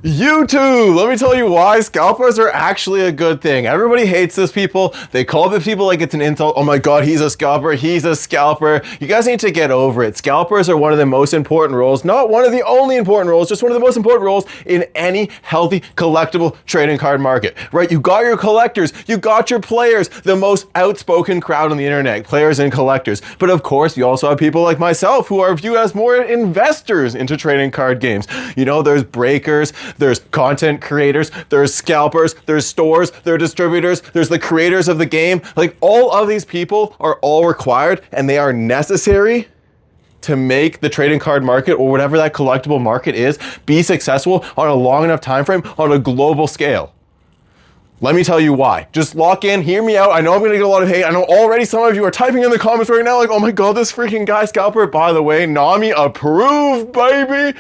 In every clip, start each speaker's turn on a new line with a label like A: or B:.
A: YouTube, let me tell you why scalpers are actually a good thing. Everybody hates this people. They call the people like it's an insult. Oh my god, he's a scalper, he's a scalper. You guys need to get over it. Scalpers are one of the most important roles, not one of the only important roles, just one of the most important roles in any healthy collectible trading card market, right? You got your collectors, you got your players, the most outspoken crowd on the internet, players and collectors. But of course, you also have people like myself who are viewed as more investors into trading card games. You know, there's breakers, there's content creators, there's scalpers, there's stores, there's distributors, there's the creators of the game. Like, all of these people are all required and they are necessary to make the trading card market, or whatever that collectible market is, be successful on a long enough time frame on a global scale. Let me tell you why. Just lock in, hear me out. I know I'm gonna get a lot of hate. I know already some of you are typing in the comments right now like, oh my god, this freaking guy scalper. By the way, Nami approved, baby.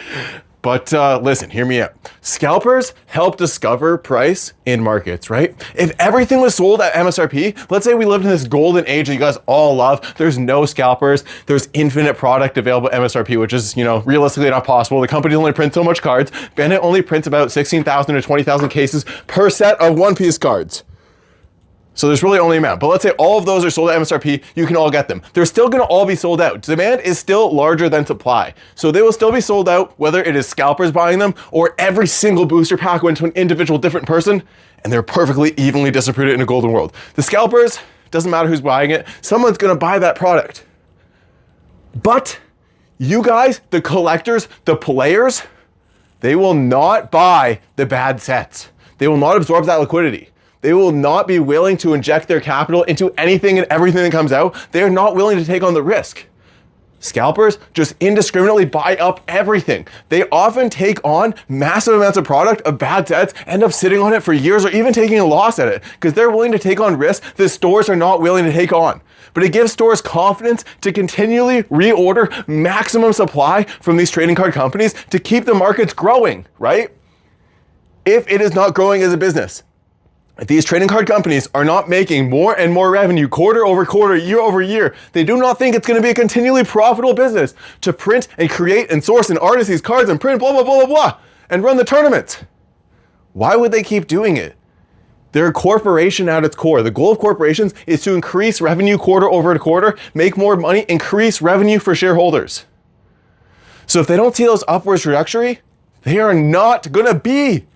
A: But listen, hear me out. Scalpers help discover price in markets, right? If everything was sold at MSRP, let's say we lived in this golden age that you guys all love, there's no scalpers, there's infinite product available at MSRP, which is, you know, realistically not possible. The company only prints so much cards. Bennett only prints about 16,000 to 20,000 cases per set of One Piece cards. So there's really only amount. But let's say all of those are sold at MSRP, you can all get them. They're still gonna all be sold out. Demand is still larger than supply. So they will still be sold out, whether it is scalpers buying them or every single booster pack went to an individual different person, and they're perfectly evenly distributed in a golden world. The scalpers, doesn't matter who's buying it, someone's gonna buy that product. But you guys, the collectors, the players, they will not buy the bad sets. They will not absorb that liquidity. They will not be willing to inject their capital into anything and everything that comes out. They are not willing to take on the risk. Scalpers just indiscriminately buy up everything. They often take on massive amounts of product of bad sets, end up sitting on it for years or even taking a loss at it because they're willing to take on risks that stores are not willing to take on. But it gives stores confidence to continually reorder maximum supply from these trading card companies to keep the markets growing, right? If it is not growing as a business, if these trading card companies are not making more and more revenue quarter over quarter, year over year, they do not think it's going to be a continually profitable business to print and create and source and artist these cards and print blah, blah, blah, blah, blah, and run the tournaments. Why would they keep doing it? They're a corporation at its core. The goal of corporations is to increase revenue quarter over quarter, make more money, increase revenue for shareholders. So if they don't see those upward trajectory, they are not going to be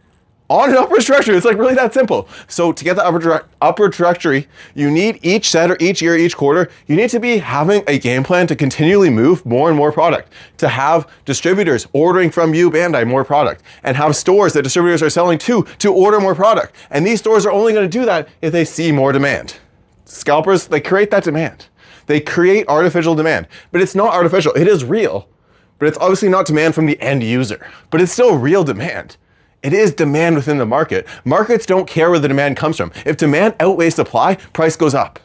A: on an upward trajectory. It's like really that simple. So to get the upward trajectory, you need each set or each year, each quarter, you need to be having a game plan to continually move more and more product, to have distributors ordering from you, Bandai, more product, and have stores that distributors are selling to order more product. And these stores are only going to do that if they see more demand. Scalpers, they create that demand. They create artificial demand, but it's not artificial. It is real, but it's obviously not demand from the end user, but it's still real demand. It is demand within the market. Markets don't care where the demand comes from. If demand outweighs supply, price goes up.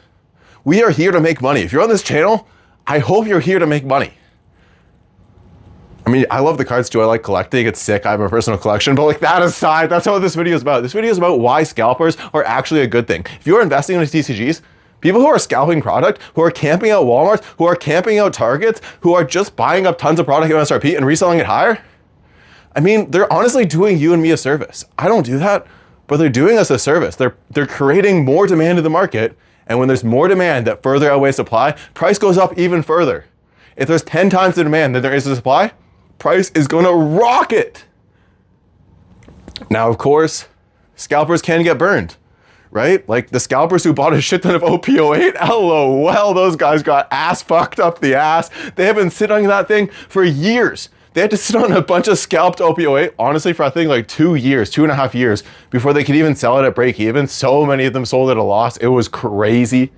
A: We are here to make money. If you're on this channel, I hope you're here to make money. I mean, I love the cards too. I like collecting. It's sick. I have a personal collection. But like that aside, that's what this video is about. This video is about why scalpers are actually a good thing. If you're investing in TCGs, people who are scalping product, who are camping out Walmarts, who are camping out Targets, who are just buying up tons of product at MSRP and reselling it higher, I mean, they're honestly doing you and me a service. I don't do that, but they're doing us a service. They're creating more demand in the market, and when there's more demand that further outweighs supply, price goes up even further. If there's 10 times the demand than there is the supply, price is gonna rocket. Now, of course, scalpers can get burned, right? Like the scalpers who bought a shit ton of OP08, LOL, those guys got ass fucked up the ass. They have been sitting on that thing for years. They had to sit on a bunch of scalped OP08, honestly, for I think like 2 years, 2.5 years, before they could even sell it at break even. So many of them sold at a loss. It was crazy.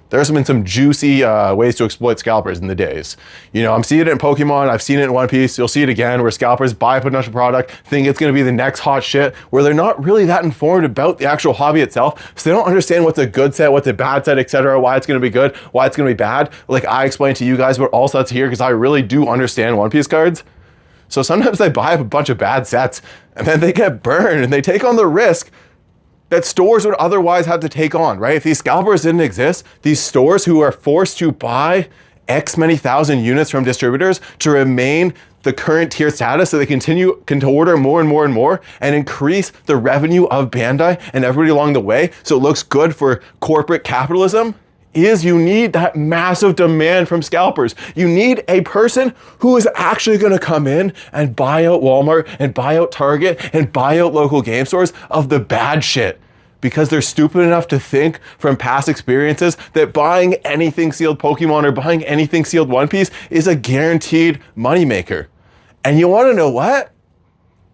A: There's been some juicy ways to exploit scalpers in the days. You know, I'm seeing it in Pokemon, I've seen it in One Piece, you'll see it again, where scalpers buy a bunch of product, think it's gonna be the next hot shit, where they're not really that informed about the actual hobby itself, so they don't understand what's a good set, what's a bad set, etc., why it's gonna be good, why it's gonna be bad. Like I explained to you guys about all sets here, because I really do understand One Piece cards. So sometimes they buy up a bunch of bad sets, and then they get burned, and they take on the risk that stores would otherwise have to take on, right? If these scalpers didn't exist, these stores who are forced to buy X many thousand units from distributors to remain the current tier status so they can order more and more and more and increase the revenue of Bandai and everybody along the way so it looks good for corporate capitalism, is you need that massive demand from scalpers. You need a person who is actually going to come in and buy out Walmart and buy out Target and buy out local game stores of the bad shit, because they're stupid enough to think from past experiences that buying anything sealed Pokemon or buying anything sealed One Piece is a guaranteed moneymaker. And you want to know what?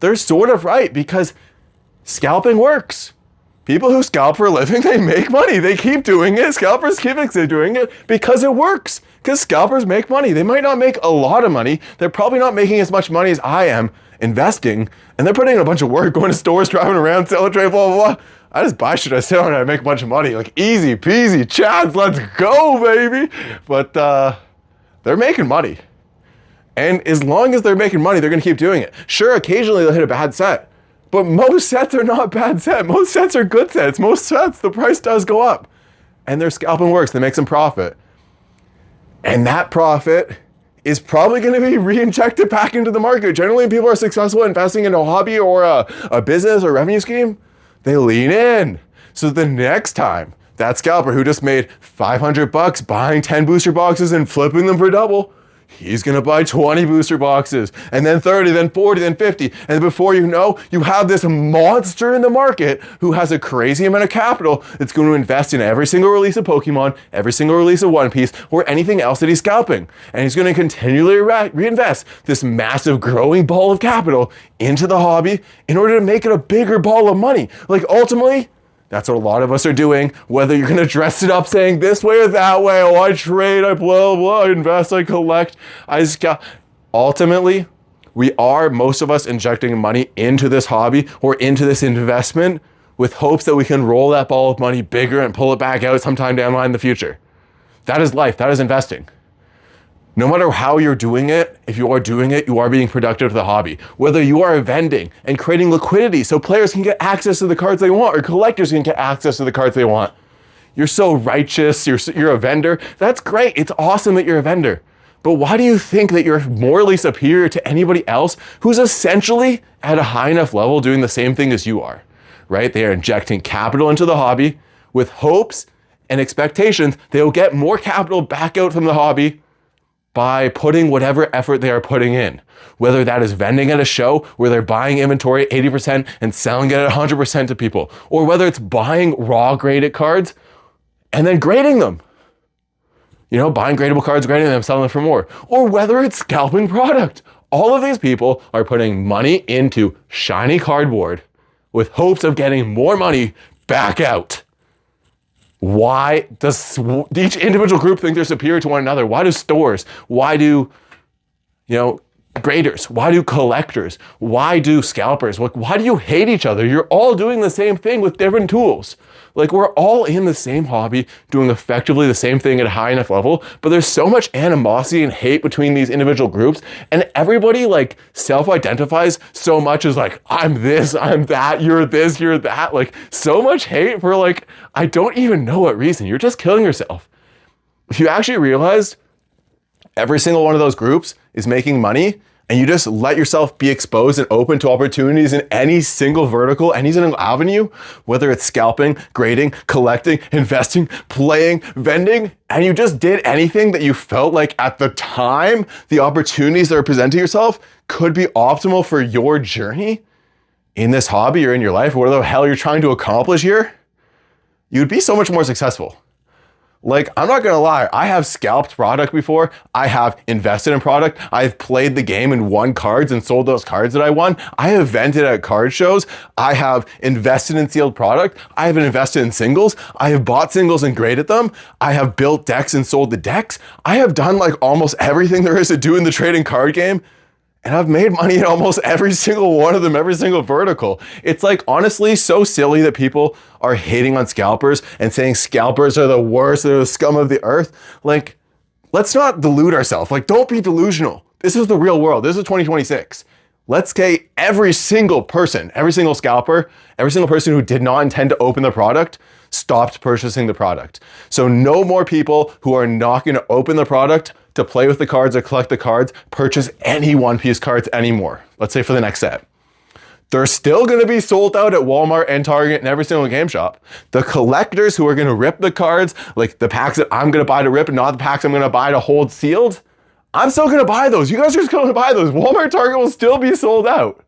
A: They're sort of right, because scalping works. People who scalp for a living, they make money. They keep doing it. Scalpers keep doing it because it works. Because scalpers make money. They might not make a lot of money. They're probably not making as much money as I am investing. And they're putting in a bunch of work, going to stores, driving around, selling trade, blah, blah, blah. I just buy shit, I sit on it, I make a bunch of money. Like, easy peasy, Chads, let's go, baby. But they're making money. And as long as they're making money, they're gonna keep doing it. Sure, occasionally they'll hit a bad set. But most sets are not bad sets. Most sets are good sets. Most sets, the price does go up. And their scalping works, they make some profit. And that profit is probably gonna be re-injected back into the market. Generally, when people are successful investing in a hobby or a business or revenue scheme, they lean in. So the next time that scalper who just made $500 buying 10 booster boxes and flipping them for double, he's gonna buy 20 booster boxes, and then 30, then 40, then 50. And before you know, you have this monster in the market who has a crazy amount of capital that's going to invest in every single release of Pokemon, every single release of One Piece, or anything else that he's scalping. And he's gonna continually reinvest this massive growing ball of capital into the hobby in order to make it a bigger ball of money. Like, ultimately, that's what a lot of us are doing, whether you're gonna dress it up saying this way or that way. Oh, I trade, I blah, blah, I invest, I collect, I scalp. Ultimately, most of us, injecting money into this hobby or into this investment with hopes that we can roll that ball of money bigger and pull it back out sometime down the line in the future. That is life, that is investing. No matter how you're doing it, if you are doing it, you are being productive to the hobby. Whether you are vending and creating liquidity so players can get access to the cards they want or collectors can get access to the cards they want. You're so righteous, you're a vendor. That's great, it's awesome that you're a vendor. But why do you think that you're morally superior to anybody else who's essentially at a high enough level doing the same thing as you are, right? They are injecting capital into the hobby with hopes and expectations they'll get more capital back out from the hobby by putting whatever effort they are putting in. Whether that is vending at a show where they're buying inventory at 80% and selling it at 100% to people, or whether it's buying raw graded cards and then grading them. You know, buying gradable cards, grading them, selling them for more. Or whether it's scalping product. All of these people are putting money into shiny cardboard with hopes of getting more money back out. Why does each individual group think they're superior to one another? Why do stores? Why do, graders? Why do collectors? Why do scalpers? Why do you hate each other? You're all doing the same thing with different tools. Like, we're all in the same hobby, doing effectively the same thing at a high enough level, but there's so much animosity and hate between these individual groups, and everybody self-identifies so much as I'm this, I'm that, you're this, you're that. So much hate for I don't even know what reason. You're just killing yourself. If you actually realized every single one of those groups is making money, and you just let yourself be exposed and open to opportunities in any single vertical, any single avenue, whether it's scalping, grading, collecting, investing, playing, vending, and you just did anything that you felt like at the time the opportunities that are presenting yourself could be optimal for your journey in this hobby or in your life, or whatever the hell you're trying to accomplish here, you'd be so much more successful. I'm not gonna lie, I have scalped product before, I have invested in product, I've played the game and won cards and sold those cards that I won, I have vented at card shows, I have invested in sealed product, I have invested in singles, I have bought singles and graded them, I have built decks and sold the decks, I have done almost everything there is to do in the trading card game, and I've made money in almost every single one of them, every single vertical. It's honestly so silly that people are hating on scalpers and saying scalpers are the worst, they're the scum of the earth. Let's not delude ourselves. Don't be delusional. This is the real world. This is 2026. Let's say every single person, every single scalper, every single person who did not intend to open the product stopped purchasing the product. So no more people who are not going to open the product to play with the cards or collect the cards purchase any One Piece cards anymore, let's say for the next set, they're still going to be sold out at Walmart and Target and every single game shop. The collectors who are going to rip the cards, like the packs that I'm going to buy to rip and not the packs I'm going to buy to hold sealed, I'm still going to buy those. You guys are just going to buy those. Walmart and Target will still be sold out.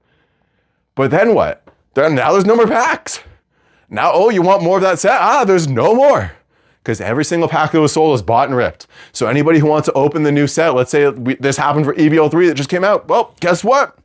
A: But then what? Now there's no more packs. Now, oh, you want more of that set? There's no more. Because every single pack that was sold is bought and ripped. So anybody who wants to open the new set, let's say this happened for EBO3 that just came out. Well, guess what?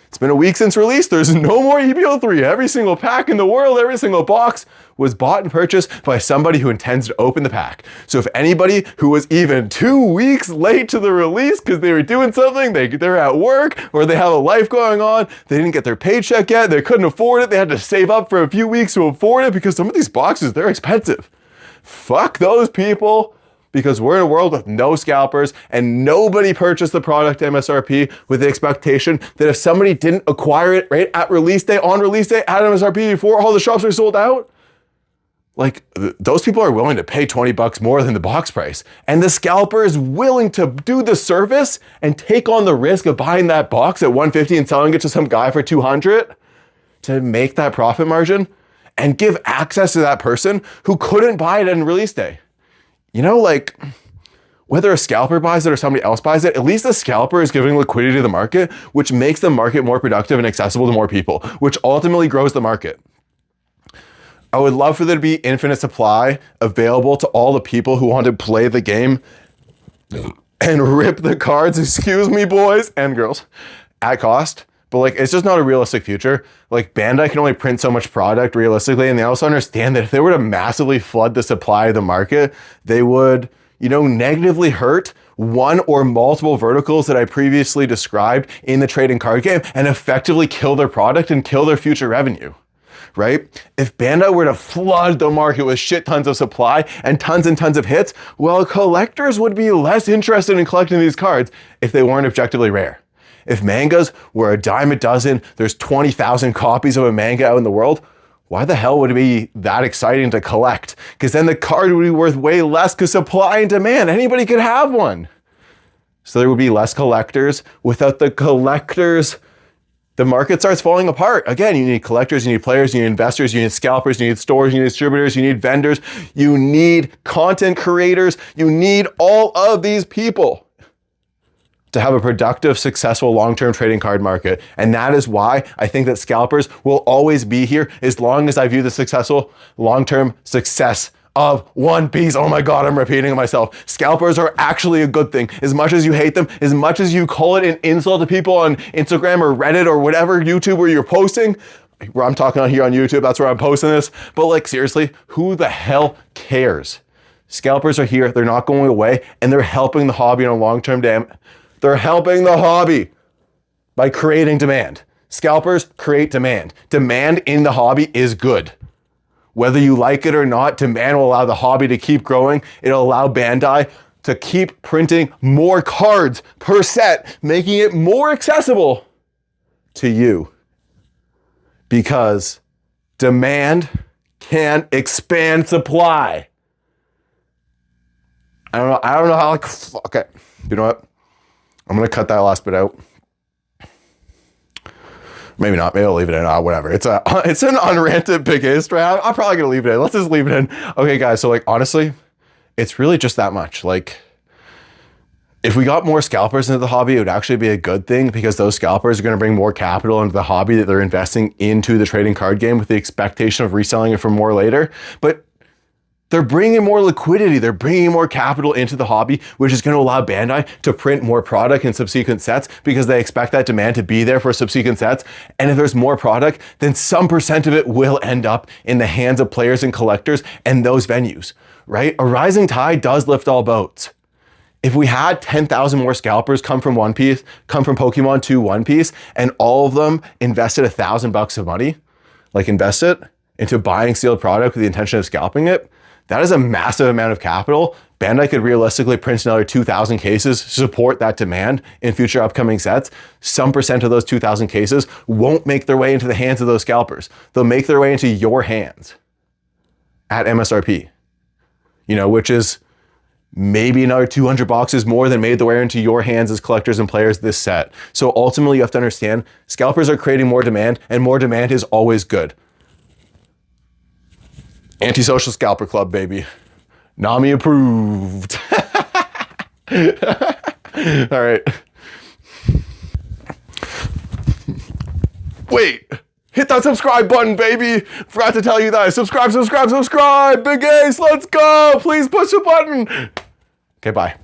A: It's been a week since release. There's no more EBO3. Every single pack in the world, every single box was bought and purchased by somebody who intends to open the pack. So if anybody who was even 2 weeks late to the release because they were doing something, they're at work or they have a life going on, they didn't get their paycheck yet, they couldn't afford it, they had to save up for a few weeks to afford it because some of these boxes, they're expensive. Fuck those people, because we're in a world with no scalpers and nobody purchased the product MSRP with the expectation that if somebody didn't acquire it right at release day, on release day, at MSRP before all the shops are sold out, like those people are willing to pay $20 more than the box price. And the scalper is willing to do the service and take on the risk of buying that box at $150 and selling it to some guy for $200 to make that profit margin and give access to that person who couldn't buy it on release day. You know, like whether a scalper buys it or somebody else buys it, at least the scalper is giving liquidity to the market, which makes the market more productive and accessible to more people, which ultimately grows the market. I would love for there to be infinite supply available to all the people who want to play the game and rip the cards, excuse me, boys and girls, at cost. But like, it's just not a realistic future. Like Bandai can only print so much product realistically. And they also understand that if they were to massively flood the supply of the market, they would, negatively hurt one or multiple verticals that I previously described in the trading card game and effectively kill their product and kill their future revenue, right? If Bandai were to flood the market with shit tons of supply and tons of hits, well, collectors would be less interested in collecting these cards if they weren't objectively rare. If mangas were a dime a dozen, there's 20,000 copies of a manga out in the world, why the hell would it be that exciting to collect? Because then the card would be worth way less because supply and demand, anybody could have one. So there would be less collectors. Without the collectors, the market starts falling apart. Again, you need collectors, you need players, you need investors, you need scalpers, you need stores, you need distributors, you need vendors, you need content creators, you need all of these people to have a productive, successful, long-term trading card market. And that is why I think that scalpers will always be here as long as I view the successful, long-term success of One Piece. Oh my God, I'm repeating myself. Scalpers are actually a good thing. As much as you hate them, as much as you call it an insult to people on Instagram or Reddit or whatever YouTube where you're posting, where I'm talking on here on YouTube, that's where I'm posting this. But like seriously, who the hell cares? Scalpers are here, they're not going away, and they're helping the hobby on a long-term They're helping the hobby by creating demand. Scalpers create demand. Demand in the hobby is good. Whether you like it or not, demand will allow the hobby to keep growing. It'll allow Bandai to keep printing more cards per set, making it more accessible to you. Because demand can expand supply. I don't know how, okay, you know what? I'm going to cut that last bit out. Maybe not. Maybe I'll leave it in. Whatever. It's an unranted big history. I'm probably going to leave it in. Let's just leave it in. Okay, guys. So like, honestly, it's really just that much. Like, if we got more scalpers into the hobby, it would actually be a good thing because those scalpers are going to bring more capital into the hobby that they're investing into the trading card game with the expectation of reselling it for more later. But they're bringing more liquidity, they're bringing more capital into the hobby, which is going to allow Bandai to print more product in subsequent sets because they expect that demand to be there for subsequent sets. And if there's more product, then some percent of it will end up in the hands of players and collectors and those venues, right? A rising tide does lift all boats. If we had 10,000 more scalpers come from Pokemon to One Piece, and all of them invested $1,000 of money, like invest it into buying sealed product with the intention of scalping it, that is a massive amount of capital. Bandai could realistically print another 2,000 cases to support that demand in future upcoming sets. Some percent of those 2,000 cases won't make their way into the hands of those scalpers. They'll make their way into your hands at MSRP, which is maybe another 200 boxes more than made their way into your hands as collectors and players this set. So ultimately you have to understand, scalpers are creating more demand, and more demand is always good. Antisocial Scalper Club, baby. Nami approved. All right. Wait, hit that subscribe button, baby. Forgot to tell you that. Subscribe. Big Ace, let's go. Please push the button. Okay, bye.